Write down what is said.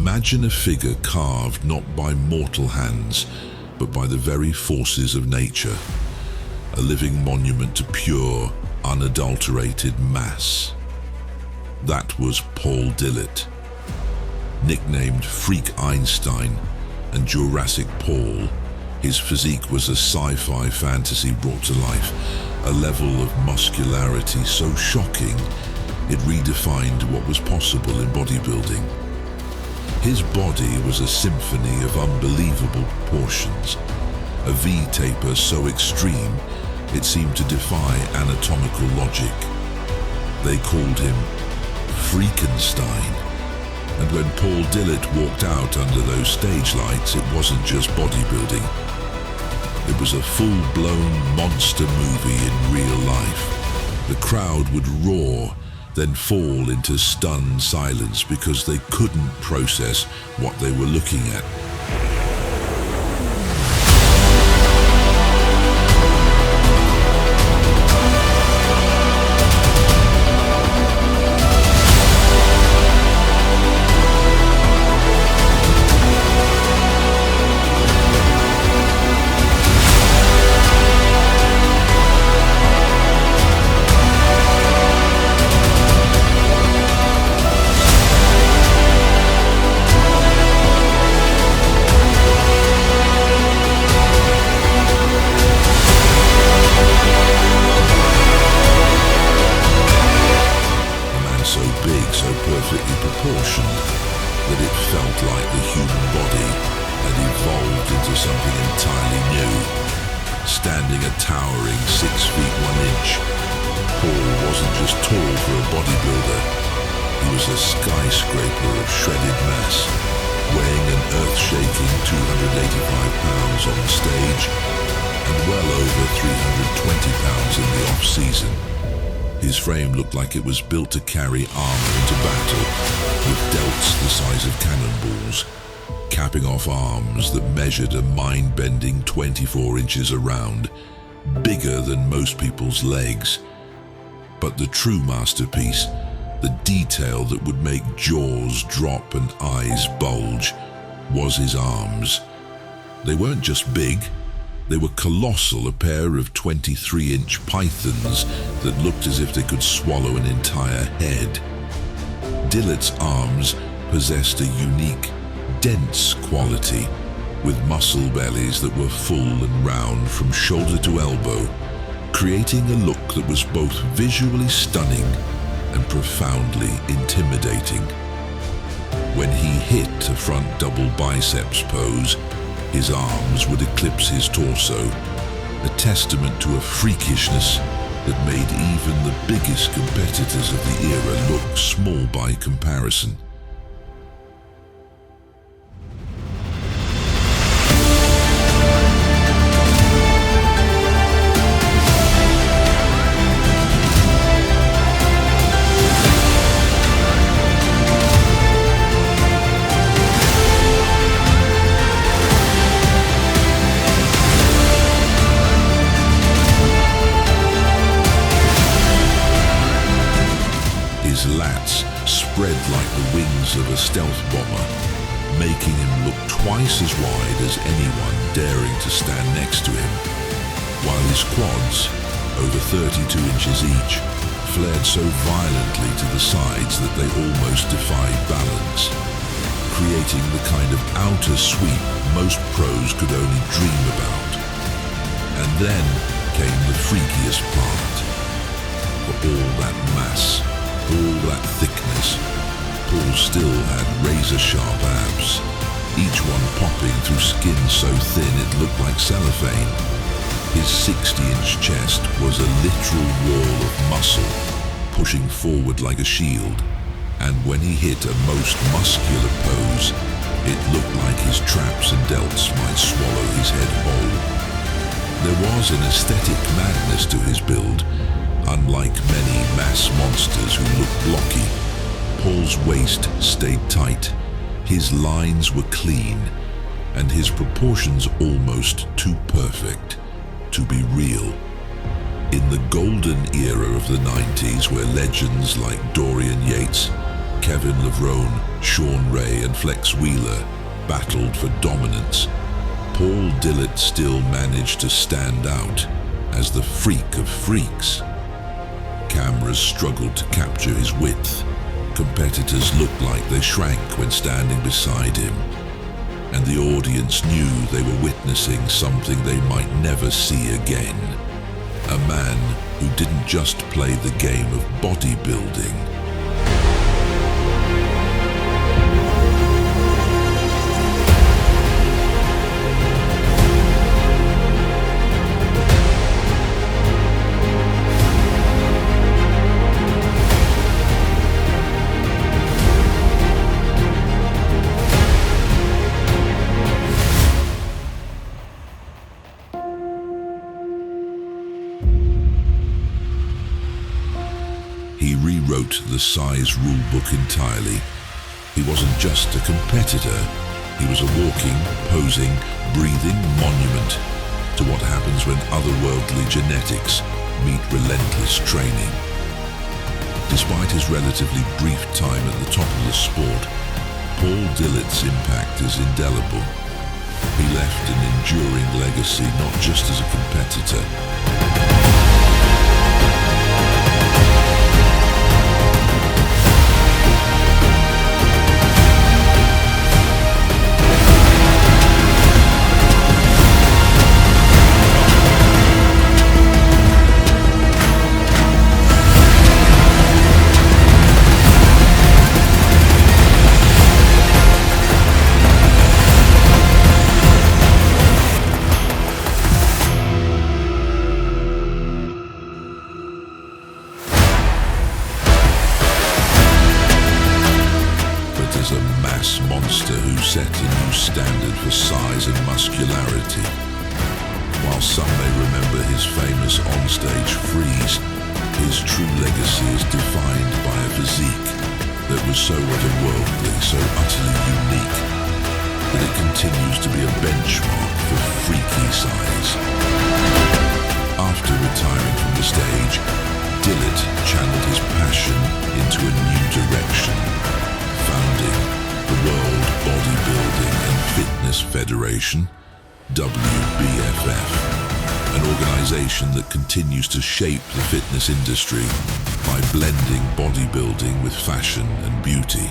Imagine a figure carved not by mortal hands, but by the very forces of nature. A living monument to pure, unadulterated mass. That was Paul Dillett. Nicknamed Freak Einstein and Jurassic Paul, his physique was a sci-fi fantasy brought to life, a level of muscularity so shocking it redefined what was possible in bodybuilding. His body was a symphony of unbelievable proportions, a V-taper so extreme it seemed to defy anatomical logic. They called him Freakenstein. And when Paul Dillett walked out under those stage lights, it wasn't just bodybuilding. It was a full-blown monster movie in real life. The crowd would roar, then fall into stunned silence because they couldn't process what they were looking at. Proportioned that it felt like the human body had evolved into something entirely new. Standing a towering 6 feet 1 inch, Paul wasn't just tall for a bodybuilder, he was a skyscraper of shredded mass, weighing an earth-shaking 285 pounds on the stage and well over 320 pounds in the off-season. His frame looked like it was built to carry armor into battle, with delts the size of cannonballs, capping off arms that measured a mind-bending 24 inches around, bigger than most people's legs. But the true masterpiece, the detail that would make jaws drop and eyes bulge, was his arms. They weren't just big, they were colossal, a pair of 23-inch pythons that looked as if they could swallow an entire head. Dillett's arms possessed a unique, dense quality, with muscle bellies that were full and round from shoulder to elbow, creating a look that was both visually stunning and profoundly intimidating. When he hit a front double biceps pose, his arms would eclipse his torso, a testament to a freakishness that made even the biggest competitors of the era look small by comparison. His lats spread like the wings of a stealth bomber, making him look twice as wide as anyone daring to stand next to him, while his quads, over 32 inches each, flared so violently to the sides that they almost defied balance, creating the kind of outer sweep most pros could only dream about. And then came the freakiest part. For all that mass, all that thickness, Paul still had razor-sharp abs, each one popping through skin so thin it looked like cellophane. His 60-inch chest was a literal wall of muscle, pushing forward like a shield, and when he hit a most muscular pose, it looked like his traps and delts might swallow his head whole. There was an aesthetic madness to his build. Unlike many mass monsters who look blocky, Paul's waist stayed tight, his lines were clean, and his proportions almost too perfect to be real. In the golden era of the 90s, where legends like Dorian Yates, Kevin Levrone, Sean Ray and Flex Wheeler battled for dominance, Paul Dillett still managed to stand out as the freak of freaks. Cameras struggled to capture his width. Competitors looked like they shrank when standing beside him. And the audience knew they were witnessing something they might never see again. A man who didn't just play the game of bodybuilding. He rewrote the size rulebook entirely. He wasn't just a competitor, he was a walking, posing, breathing monument to what happens when otherworldly genetics meet relentless training. Despite his relatively brief time at the top of the sport, Paul Dillett's impact is indelible. He left an enduring legacy not just as a competitor, as a mass monster who set a new standard for size and muscularity. While some may remember his famous onstage freeze, his true legacy is defined by a physique that was so otherworldly, so utterly unique, that it continues to be a benchmark for freaky size. After retiring from the stage, Dillett channeled his passion into a new direction, founding the World Bodybuilding and Fitness Federation, WBFF, an organization that continues to shape the fitness industry by blending bodybuilding with fashion and beauty.